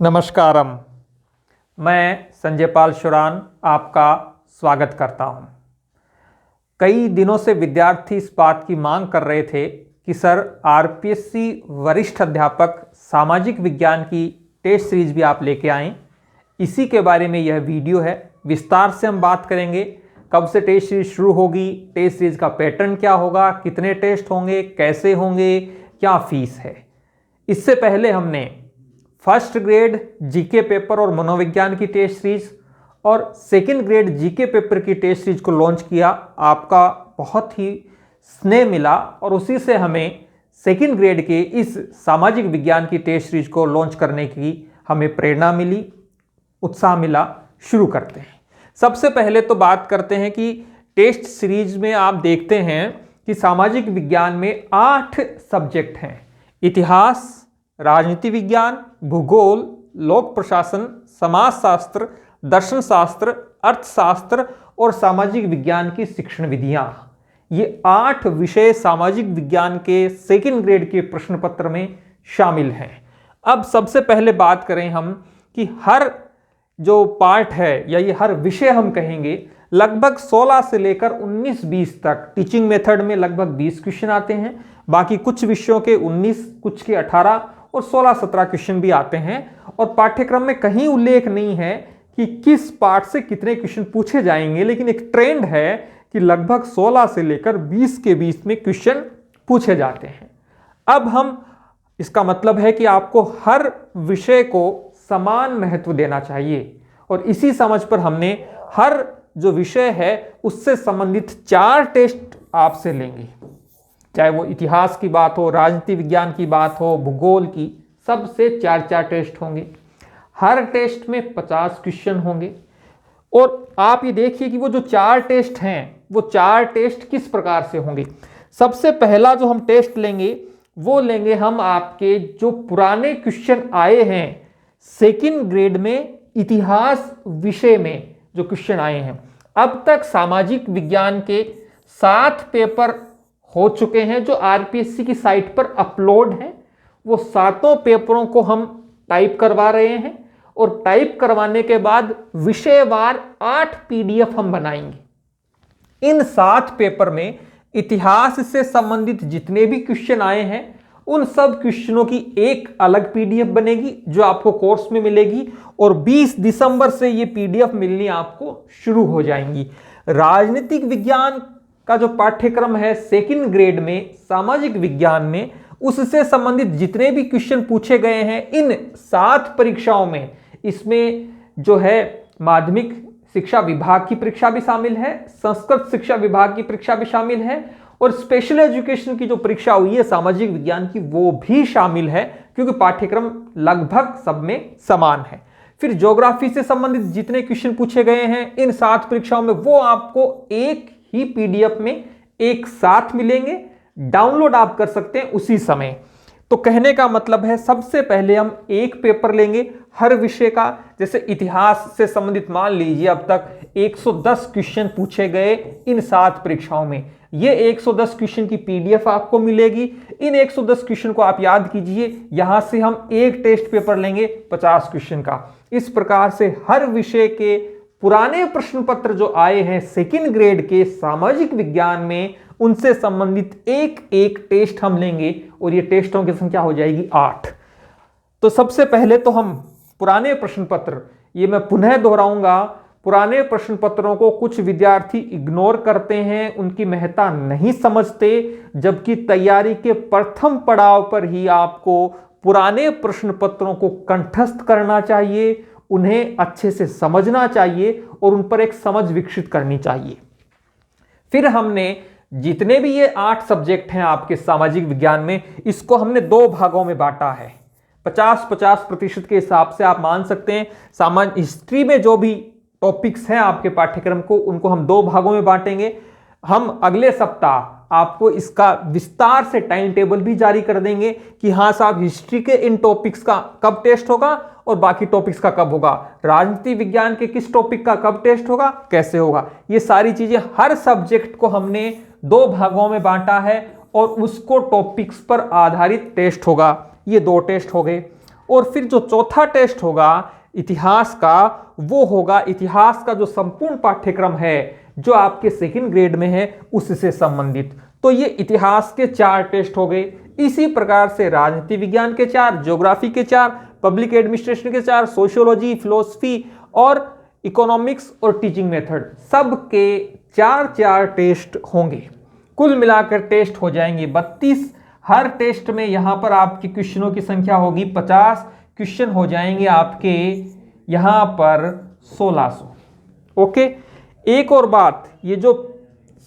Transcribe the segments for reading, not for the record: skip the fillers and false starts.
नमस्कारम। मैं संजय पाल शुरान आपका स्वागत करता हूं। कई दिनों से विद्यार्थी इस बात की मांग कर रहे थे कि सर आरपीएससी वरिष्ठ अध्यापक सामाजिक विज्ञान की टेस्ट सीरीज भी आप लेके आएं। इसी के बारे में यह वीडियो है। विस्तार से हम बात करेंगे कब से टेस्ट सीरीज शुरू होगी, टेस्ट सीरीज का पैटर्न क्या होगा, कितने टेस्ट होंगे, कैसे होंगे, क्या फीस है। इससे पहले हमने फर्स्ट ग्रेड जीके पेपर और मनोविज्ञान की टेस्ट सीरीज और सेकंड ग्रेड जीके पेपर की टेस्ट सीरीज को लॉन्च किया। आपका बहुत ही स्नेह मिला और उसी से हमें सेकंड ग्रेड के इस सामाजिक विज्ञान की टेस्ट सीरीज को लॉन्च करने की हमें प्रेरणा मिली, उत्साह मिला। शुरू करते हैं। सबसे पहले तो बात करते हैं कि टेस्ट सीरीज में आप देखते हैं कि सामाजिक विज्ञान में 8 सब्जेक्ट हैं। इतिहास, राजनीति विज्ञान, भूगोल, लोक प्रशासन, समाजशास्त्र, दर्शन शास्त्र, अर्थशास्त्र और सामाजिक विज्ञान की शिक्षण विधियां। ये 8 विषय सामाजिक विज्ञान के सेकंड ग्रेड के प्रश्न पत्र में शामिल हैं। अब सबसे पहले बात करें हम कि हर जो पार्ट है या ये हर विषय हम कहेंगे लगभग 16 से लेकर 19-20 तक। टीचिंग मेथड में लगभग 20 क्वेश्चन आते हैं, बाकी कुछ विषयों के 19, कुछ के 18 और 16-17 क्वेश्चन भी आते हैं। और पाठ्यक्रम में कहीं उल्लेख नहीं है कि किस पार्ट से कितने क्वेश्चन पूछे जाएंगे, लेकिन एक ट्रेंड है कि लगभग 16 से लेकर 20 के बीच में क्वेश्चन पूछे जाते हैं। अब हम इसका मतलब है कि आपको हर विषय को समान महत्व देना चाहिए और इसी समझ पर हमने हर जो विषय है उससे संबंधित 4 टेस्ट आपसे लेंगे। चाहे वो इतिहास की बात हो, राजनीति विज्ञान की बात हो, भूगोल की, सबसे 4-4 टेस्ट होंगे। हर टेस्ट में 50 क्वेश्चन होंगे। और आप ये देखिए कि वो जो 4 टेस्ट हैं वो 4 टेस्ट किस प्रकार से होंगे। सबसे पहला जो हम टेस्ट लेंगे वो लेंगे हम आपके जो पुराने क्वेश्चन आए हैं सेकंड ग्रेड में इतिहास विषय में जो क्वेश्चन आए हैं। अब तक सामाजिक विज्ञान के 7 पेपर हो चुके हैं जो आरपीएससी की साइट पर अपलोड हैं। वो 7 पेपरों को हम टाइप करवा रहे हैं और टाइप करवाने के बाद विषयवार 8 पीडीएफ हम बनाएंगे। इन 7 पेपर में इतिहास से संबंधित जितने भी क्वेश्चन आए हैं उन सब क्वेश्चनों की एक अलग पीडीएफ बनेगी जो आपको कोर्स में मिलेगी और 20 दिसंबर से ये पीडीएफ मिलनी आपको शुरू हो जाएंगी। राजनीतिक विज्ञान का जो पाठ्यक्रम है सेकंड ग्रेड में सामाजिक विज्ञान में, उससे संबंधित जितने भी क्वेश्चन पूछे गए हैं इन 7 परीक्षाओं में, इसमें जो है माध्यमिक शिक्षा विभाग की परीक्षा भी शामिल है, संस्कृत शिक्षा विभाग की परीक्षा भी शामिल है और स्पेशल एजुकेशन की जो परीक्षा हुई है सामाजिक विज्ञान की वो भी शामिल है, क्योंकि पाठ्यक्रम लगभग सब में समान है। फिर ज्योग्राफी से संबंधित जितने क्वेश्चन पूछे गए हैं इन 7 परीक्षाओं में वो आपको एक ही पीडीएफ में एक साथ मिलेंगे। डाउनलोड आप कर सकते हैं उसी समय। तो कहने का मतलब है सबसे पहले हम एक पेपर लेंगे हर विषय का। जैसे इतिहास से संबंधित मान लीजिए अब तक 110 क्वेश्चन पूछे गए इन 7 परीक्षाओं में। ये 110 क्वेश्चन की पीडीएफ आपको मिलेगी। इन 110 क्वेश्चन को आप याद कीजिए। यहां से हम एक टेस्ट पेपर लेंगे 50 क्वेश्चन का। इस प्रकार से हर विषय के पुराने प्रश्न पत्र जो आए हैं सेकंड ग्रेड के सामाजिक विज्ञान में उनसे संबंधित एक एक टेस्ट हम लेंगे और ये टेस्टों की संख्या हो जाएगी 8। तो सबसे पहले तो हम पुराने प्रश्न पत्र, ये मैं पुनः दोहराऊंगा, पुराने प्रश्न पत्रों को कुछ विद्यार्थी इग्नोर करते हैं, उनकी महत्ता नहीं समझते, जबकि तैयारी के प्रथम पड़ाव पर ही आपको पुराने प्रश्न पत्रों को कंठस्थ करना चाहिए, उन्हें अच्छे से समझना चाहिए और उन पर एक समझ विकसित करनी चाहिए। फिर हमने जितने भी ये 8 सब्जेक्ट हैं आपके सामाजिक विज्ञान में, इसको हमने 2 भागों में बांटा है। 50-50% के हिसाब से आप मान सकते हैं। सामान्य हिस्ट्री में जो भी टॉपिक्स हैं आपके पाठ्यक्रम को उनको हम 2 भागों में बांटेंगे। हम अगले सप्ताह आपको इसका विस्तार से टाइम टेबल भी जारी कर देंगे कि हाँ साहब हिस्ट्री के इन टॉपिक्स का कब टेस्ट होगा और बाकी टॉपिक्स का कब होगा, राजनीति विज्ञान के किस टॉपिक का कब टेस्ट होगा, कैसे होगा। ये सारी चीजें हर सब्जेक्ट को हमने 2 भागों में बांटा है और उसको टॉपिक्स पर आधारित टेस्ट होगा। ये 2 टेस्ट हो गए। और फिर जो चौथा टेस्ट होगा इतिहास का, वो होगा इतिहास का जो संपूर्ण पाठ्यक्रम है जो आपके सेकंड ग्रेड में है उससे संबंधित। तो ये इतिहास के 4 टेस्ट हो गए। इसी प्रकार से राजनीति विज्ञान के 4, ज्योग्राफी के 4, पब्लिक एडमिनिस्ट्रेशन के 4, सोशियोलॉजी, फिलोसफी और इकोनॉमिक्स और टीचिंग मेथड, सब के 4 टेस्ट होंगे। कुल मिलाकर टेस्ट हो जाएंगे 32। हर टेस्ट में यहां पर आपके क्वेश्चनों की संख्या होगी 50। क्वेश्चन हो जाएंगे आपके यहां पर 1600। ओके, एक और बात, ये जो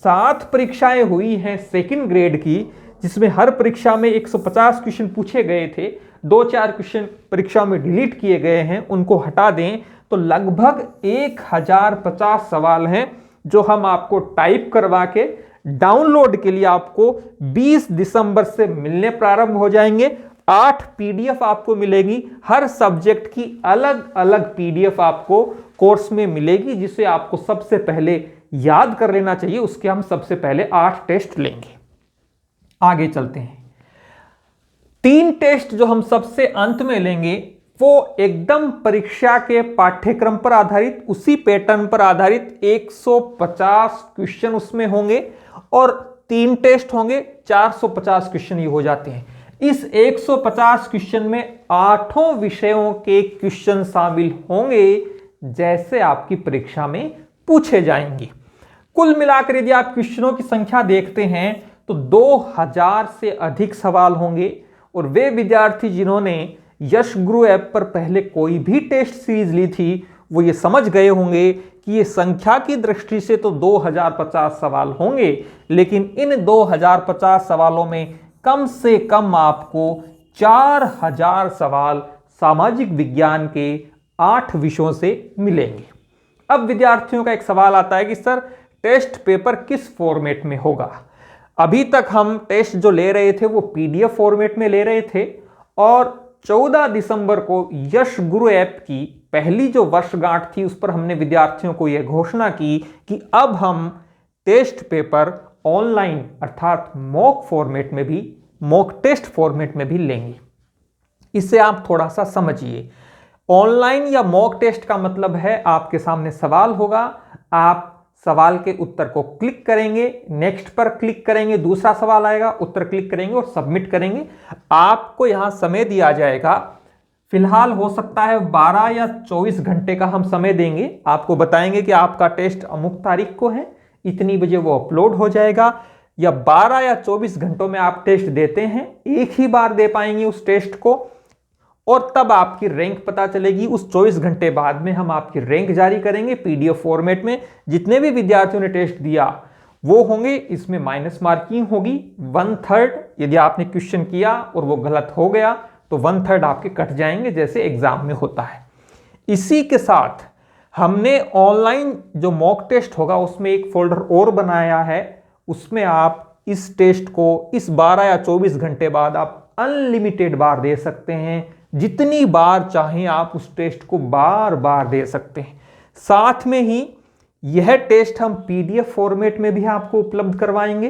7 परीक्षाएं हुई हैं सेकंड ग्रेड की, जिसमें हर परीक्षा में 150 क्वेश्चन पूछे गए थे, 2-4 क्वेश्चन परीक्षा में डिलीट किए गए हैं, उनको हटा दें तो लगभग 1050 सवाल हैं जो हम आपको टाइप करवा के डाउनलोड के लिए आपको 20 दिसंबर से मिलने प्रारंभ हो जाएंगे। 8 पीडीएफ आपको मिलेगी, हर सब्जेक्ट की अलग अलग पीडीएफ आपको कोर्स में मिलेगी, जिसे आपको सबसे पहले याद कर लेना चाहिए। उसके हम सबसे पहले 8 टेस्ट लेंगे। आगे चलते हैं। 3 टेस्ट जो हम सबसे अंत में लेंगे वो एकदम परीक्षा के पाठ्यक्रम पर आधारित, उसी पैटर्न पर आधारित 150 क्वेश्चन उसमें होंगे और 3 टेस्ट होंगे, 450 क्वेश्चन ये हो जाते हैं। इस 150 क्वेश्चन में 8 विषयों के क्वेश्चन शामिल होंगे जैसे आपकी परीक्षा में पूछे जाएंगे। कुल मिलाकर यदि आप क्वेश्चनों की संख्या देखते हैं तो 2000 से अधिक सवाल होंगे और वे विद्यार्थी जिन्होंने यश गुरु ऐप पर पहले कोई भी टेस्ट सीरीज ली थी वो ये समझ गए होंगे कि ये संख्या की दृष्टि से तो 2050 सवाल होंगे, लेकिन इन 2050 सवालों में कम से कम आपको 4000 सवाल सामाजिक विज्ञान के 8 विषयों से मिलेंगे। अब विद्यार्थियों का एक सवाल आता है कि सर टेस्ट पेपर किस फॉर्मेट में होगा। अभी तक हम टेस्ट जो ले रहे थे वो पीडीएफ फॉर्मेट में ले रहे थे और 14 दिसंबर को यश गुरु ऐप की पहली जो वर्षगांठ थी उस पर हमने विद्यार्थियों को यह घोषणा की कि अब हम टेस्ट पेपर ऑनलाइन अर्थात मॉक फॉर्मेट में भी, मॉक टेस्ट फॉर्मेट में भी लेंगे। इसे आप थोड़ा सा समझिए। ऑनलाइन या मॉक टेस्ट का मतलब है आपके सामने सवाल होगा, आप सवाल के उत्तर को क्लिक करेंगे, नेक्स्ट पर क्लिक करेंगे, दूसरा सवाल आएगा, उत्तर क्लिक करेंगे और सबमिट करेंगे। आपको यहां समय दिया जाएगा, फिलहाल हो सकता है 12 या 24 घंटे का हम समय देंगे। आपको बताएंगे कि आपका टेस्ट अमुक तारीख को है, इतनी बजे वो अपलोड हो जाएगा, या 12 या 24 घंटों में आप टेस्ट देते हैं, एक ही बार दे पाएंगे उस टेस्ट को और तब आपकी रैंक पता चलेगी। उस 24 घंटे बाद में हम आपकी रैंक जारी करेंगे पीडीएफ फॉर्मेट में। जितने भी विद्यार्थियों ने टेस्ट दिया वो होंगे, इसमें माइनस मार्किंग होगी 1/3। यदि आपने क्वेश्चन किया और वो गलत हो गया तो 1/3 आपके कट जाएंगे जैसे एग्जाम में होता है। इसी के साथ हमने ऑनलाइन जो मॉक टेस्ट होगा उसमें एक फोल्डर और बनाया है, उसमें आप इस टेस्ट को इस 12 या 24 घंटे बाद आप अनलिमिटेड बार दे सकते हैं, जितनी बार चाहें आप उस टेस्ट को बार बार दे सकते हैं। साथ में ही यह टेस्ट हम पीडीएफ फॉर्मेट में भी आपको उपलब्ध करवाएंगे।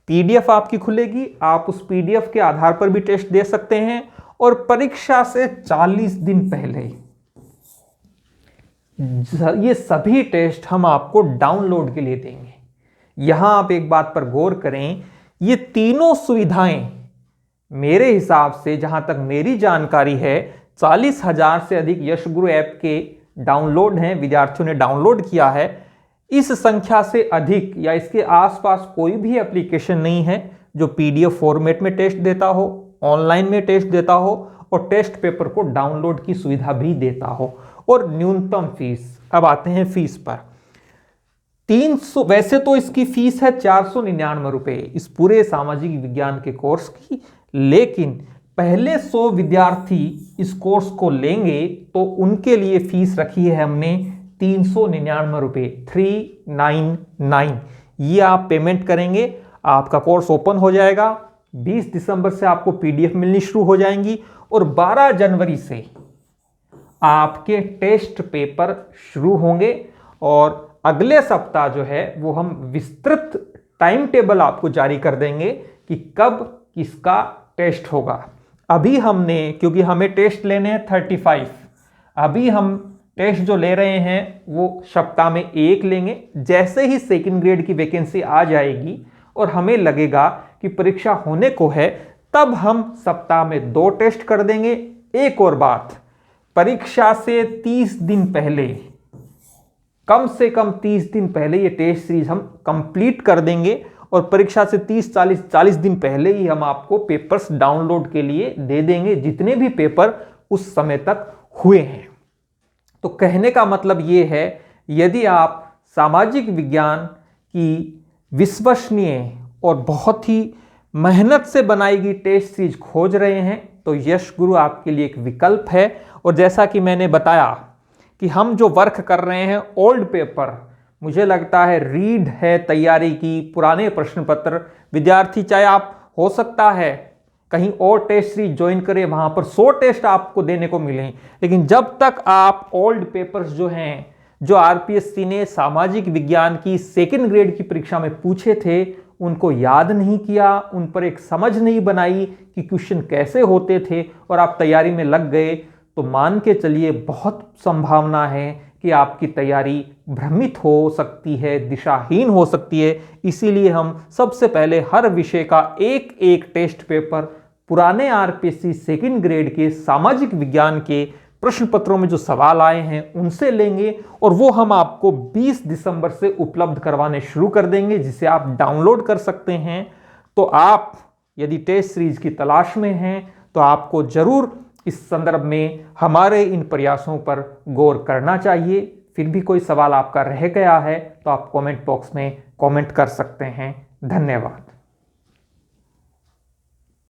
पीडीएफ आपकी खुलेगी, आप उस पीडीएफ के आधार पर भी टेस्ट दे सकते हैं और परीक्षा से 40 दिन पहले ये सभी टेस्ट हम आपको डाउनलोड के लिए देंगे। यहां आप एक बात पर गौर करें, ये तीनों सुविधाएं मेरे हिसाब से, जहां तक मेरी जानकारी है, 40,000 से अधिक यश गुरु ऐप के डाउनलोड हैं, विद्यार्थियों ने डाउनलोड किया है। इस संख्या से अधिक या इसके आसपास कोई भी एप्लीकेशन नहीं है जो पीडीएफ फॉर्मेट में टेस्ट देता हो, ऑनलाइन में टेस्ट देता हो और टेस्ट पेपर को डाउनलोड की सुविधा भी देता हो। और न्यूनतम फीस, अब आते हैं फीस पर। 300, वैसे तो इसकी फीस है 499 रुपए इस पूरे सामाजिक विज्ञान के कोर्स की, लेकिन पहले 100 विद्यार्थी इस कोर्स को लेंगे तो उनके लिए फीस रखी है हमने 399 रुपए, 399। ये आप पेमेंट करेंगे, आपका कोर्स ओपन हो जाएगा। 20 दिसंबर से आपको पीडीएफ मिलनी शुरू हो जाएंगी और 12 जनवरी से आपके टेस्ट पेपर शुरू होंगे और अगले सप्ताह जो है वो हम विस्तृत टाइम टेबल आपको जारी कर देंगे कि कब किसका टेस्ट होगा। अभी हमने, क्योंकि हमें टेस्ट लेने हैं 35, अभी हम टेस्ट जो ले रहे हैं वो सप्ताह में 1 लेंगे। जैसे ही सेकंड ग्रेड की वैकेंसी आ जाएगी और हमें लगेगा कि परीक्षा होने को है, तब हम सप्ताह में 2 टेस्ट कर देंगे। एक और बात, परीक्षा से 30 दिन पहले, कम से कम 30 दिन पहले ये टेस्ट सीरीज हम कंप्लीट कर देंगे और परीक्षा से 30-40 दिन पहले ही हम आपको पेपर्स डाउनलोड के लिए दे देंगे, जितने भी पेपर उस समय तक हुए हैं। तो कहने का मतलब ये है, यदि आप सामाजिक विज्ञान की विश्वसनीय और बहुत ही मेहनत से बनाई गई टेस्ट सीरीज खोज रहे हैं तो यश गुरु आपके लिए एक विकल्प है। और जैसा कि मैंने बताया कि हम जो वर्क कर रहे हैं ओल्ड पेपर, मुझे लगता है रीड है तैयारी की, पुराने प्रश्न पत्र, विद्यार्थी चाहे आप हो सकता है कहीं और टेस्ट सीरीज ज्वाइन करें, वहां पर 100 टेस्ट आपको देने को मिले, लेकिन जब तक आप ओल्ड पेपर्स जो हैं, जो आरपीएससी ने सामाजिक विज्ञान की सेकंड ग्रेड की परीक्षा में पूछे थे, उनको याद नहीं किया, उन पर एक समझ नहीं बनाई कि क्वेश्चन कैसे होते थे और आप तैयारी में लग गए, तो मान के चलिए बहुत संभावना है कि आपकी तैयारी भ्रमित हो सकती है, दिशाहीन हो सकती है। इसीलिए हम सबसे पहले हर विषय का एक एक टेस्ट पेपर पुराने आरपीएससी सेकंड ग्रेड के सामाजिक विज्ञान के प्रश्न पत्रों में जो सवाल आए हैं उनसे लेंगे और वो हम आपको 20 दिसंबर से उपलब्ध करवाने शुरू कर देंगे, जिसे आप डाउनलोड कर सकते हैं। तो आप यदि टेस्ट सीरीज की तलाश में हैं तो आपको जरूर इस संदर्भ में हमारे इन प्रयासों पर गौर करना चाहिए। फिर भी कोई सवाल आपका रह गया है तो आप कमेंट बॉक्स में कमेंट कर सकते हैं। धन्यवाद।